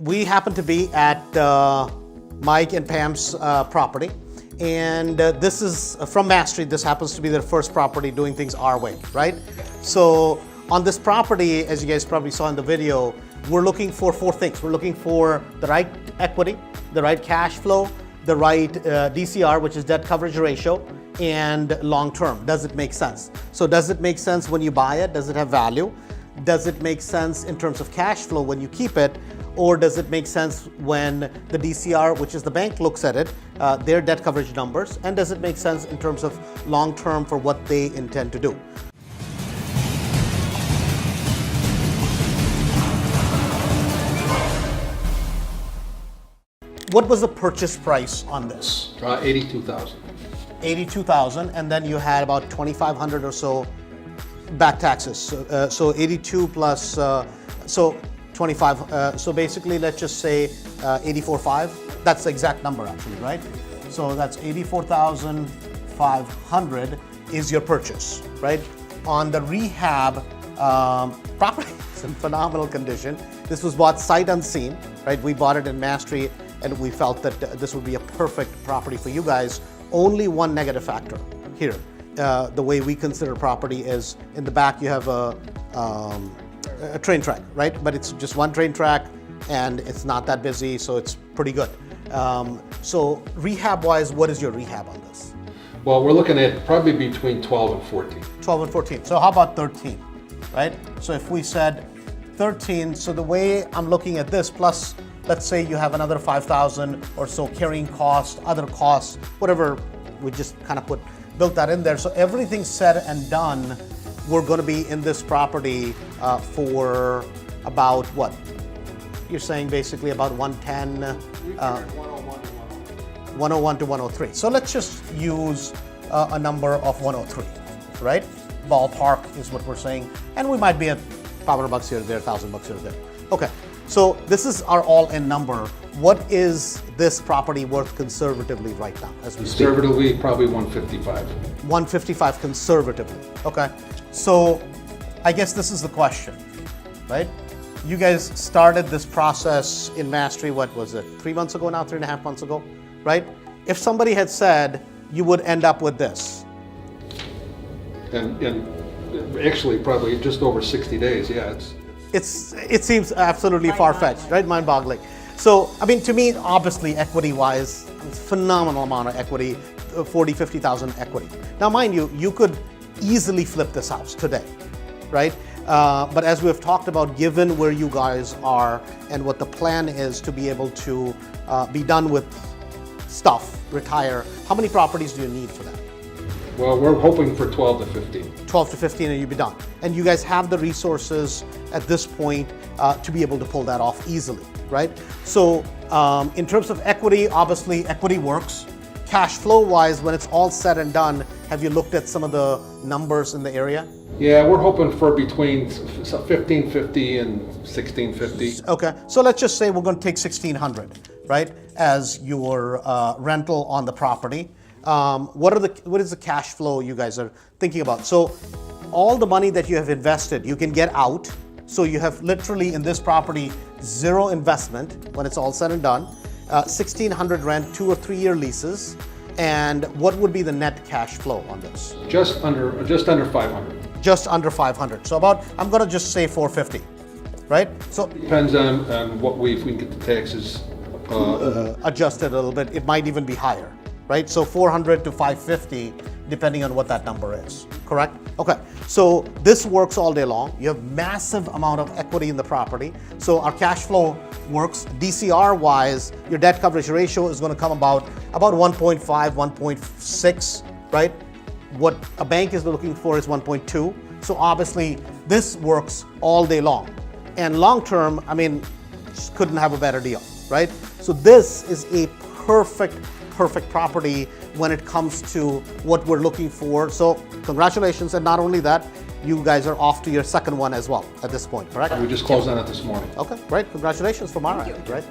we happen to be at Mike and Pam's property, and this is from Mastery. This happens to be their first property doing things our way, right? So on this property, as you guys probably saw in the video, we're looking for four things. We're looking for the right equity, the right cash flow, the right DCR, which is debt coverage ratio, and long term. Does it make sense? So does it make sense when you buy it? Does it have value? Does it make sense in terms of cash flow when you keep it? Or does it make sense when the DCR, which is the bank, looks at it, their debt coverage numbers? And does it make sense in terms of long term for what they intend to do? What was the purchase price on this? $82,000. $82,000, and then you had about $2,500 or so back taxes. So 82 plus, so 25. So basically, let's just say 84.5. That's the exact number, actually, right? So that's 84,500 is your purchase, right? On the rehab property, it's in phenomenal condition. This was bought sight unseen, right? We bought it in Mastery, and we felt that this would be a perfect property for you guys. Only one negative factor here. The way we consider property is in the back you have a train track, right? But it's just one train track and it's not that busy, so it's pretty good. So rehab-wise, what is your rehab on this? Well, we're looking at probably between 12 and 14. 12 and 14. So how about 13, right? So if we said 13, so the way I'm looking at this, plus let's say you have another 5,000 or so carrying cost, other costs, whatever, we just kind of built that in there. So everything said and done, we're going to be in this property for about what? You're saying basically about 110, 101 to 103. So let's just use a number of 103, right? Ballpark is what we're saying. And we might be at $500 here or there, $1,000 here or there. Okay. So this is our all-in number. What is this property worth conservatively right now as we speak? Conservatively, probably 155. 155 conservatively. Okay. So I guess this is the question, right? You guys started this process in Mastery, what was it, 3 months ago now, 3.5 months ago, right? If somebody had said you would end up with this. And actually probably just over 60 days, yeah. It seems absolutely far-fetched, right? Mind-boggling. So, I mean, to me, obviously, equity-wise, it's a phenomenal amount of equity, 40, 50,000 equity. Now, mind you, you could easily flip this house today, right? But as we've talked about, given where you guys are and what the plan is to be able to be done with stuff, retire, how many properties do you need for that? Well, we're hoping for 12 to 15. 12 to 15 and you'll be done. And you guys have the resources at this point to be able to pull that off easily, right? So in terms of equity, obviously equity works. Cash flow wise, when it's all said and done, have you looked at some of the numbers in the area? Yeah, we're hoping for between 1,550 and 1,650. Okay, so let's just say we're going to take 1,600, right, as your rental on the property. What is the cash flow you guys are thinking about? So all the money that you have invested, you can get out. So you have literally in this property, zero investment when it's all said and done, 1,600 rent, 2 or 3 year leases. And what would be the net cash flow on this? Just under 500. Just under 500. So about, I'm going to just say 450, right? So depends on what if we can get the taxes adjusted a little bit. It might even be higher. Right? So 400 to 550, depending on what that number is, correct? Okay, so this works all day long. You have massive amount of equity in the property. So our cash flow works. DCR wise, your debt coverage ratio is going to come about 1.5, 1.6, right? What a bank is looking for is 1.2. So obviously this works all day long. And long term, I mean, just couldn't have a better deal, right? So this is a perfect property when it comes to what we're looking for. So congratulations, and not only that, you guys are off to your second one as well at this point, correct? We just closed on it this morning. Okay, great. Congratulations from our end, right?